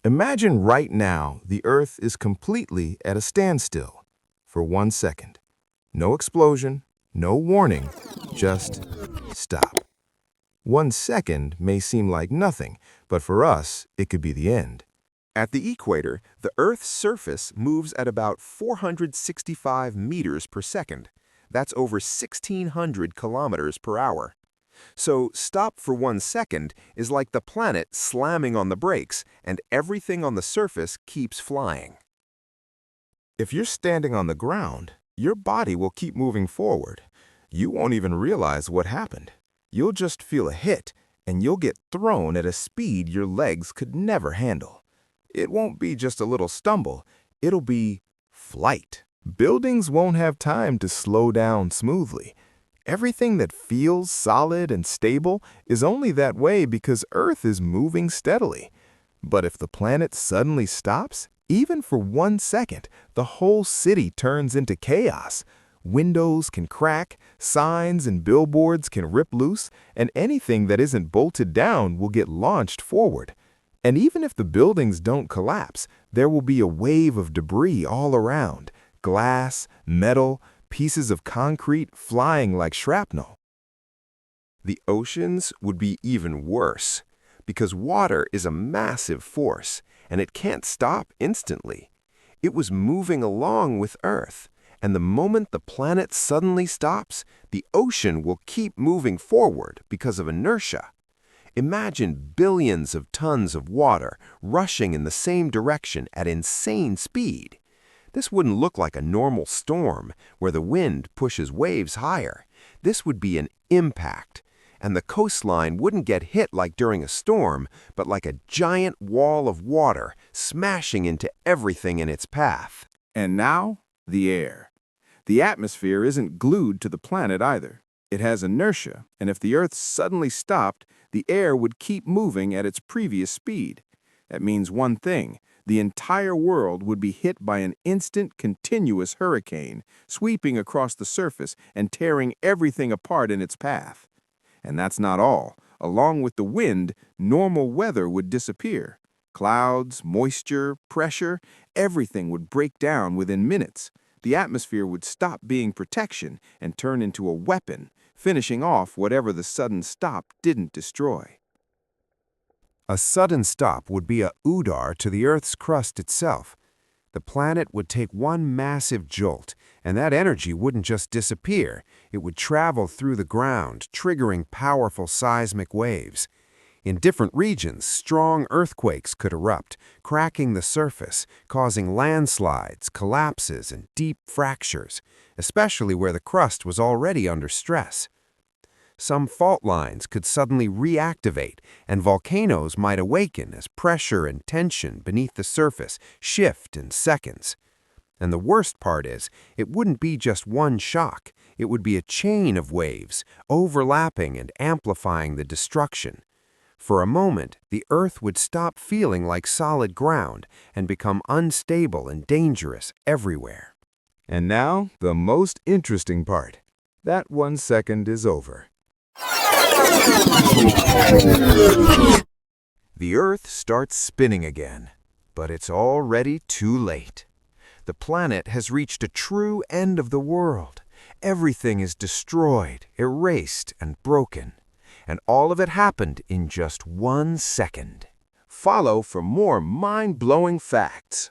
Imagine right now the Earth is completely at a standstill for 1 second. No explosion, no warning, just stop. 1 second may seem like nothing, but for us, it could be the end. At the equator, the Earth's surface moves at about 465 meters per second. That's over 1,600 kilometers per hour. So stop for 1 second is like the planet slamming on the brakes and everything on the surface keeps flying. If you're standing on the ground, your body will keep moving forward. You won't even realize what happened. You'll just feel a hit, and you'll get thrown at a speed your legs could never handle. It won't be just a little stumble, it'll be flight. Buildings won't have time to slow down smoothly. Everything that feels solid and stable is only that way because Earth is moving steadily. But if the planet suddenly stops, even for 1 second, the whole city turns into chaos. Windows can crack, signs and billboards can rip loose, and anything that isn't bolted down will get launched forward. And even if the buildings don't collapse, there will be a wave of debris all around. Glass, metal, pieces of concrete flying like shrapnel. The oceans would be even worse, because water is a massive force, and it can't stop instantly. It was moving along with Earth, and the moment the planet suddenly stops, the ocean will keep moving forward because of inertia. Imagine billions of tons of water rushing in the same direction at insane speed. This wouldn't look like a normal storm where the wind pushes waves higher. This would be an impact, and the coastline wouldn't get hit like during a storm, but like a giant wall of water smashing into everything in its path. And now, the air. The atmosphere isn't glued to the planet either. It has inertia, and if the Earth suddenly stopped, the air would keep moving at its previous speed. That means one thing: the entire world would be hit by an instant, continuous hurricane, sweeping across the surface and tearing everything apart in its path. And that's not all. Along with the wind, normal weather would disappear. Clouds, moisture, pressure, everything would break down within minutes. The atmosphere would stop being protection and turn into a weapon, finishing off whatever the sudden stop didn't destroy. A sudden stop would be a udar to the Earth's crust itself. The planet would take one massive jolt, and that energy wouldn't just disappear. It would travel through the ground, triggering powerful seismic waves. In different regions, strong earthquakes could erupt, cracking the surface, causing landslides, collapses, and deep fractures, especially where the crust was already under stress. Some fault lines could suddenly reactivate, and volcanoes might awaken as pressure and tension beneath the surface shift in seconds. And the worst part is, it wouldn't be just one shock. It would be a chain of waves, overlapping and amplifying the destruction. For a moment, the Earth would stop feeling like solid ground and become unstable and dangerous everywhere. And now, the most interesting part. That 1 second is over. The Earth starts spinning again, but it's already too late. The planet has reached a true end of the world. Everything is destroyed, erased, and broken. And all of it happened in just 1 second. Follow for more mind-blowing facts.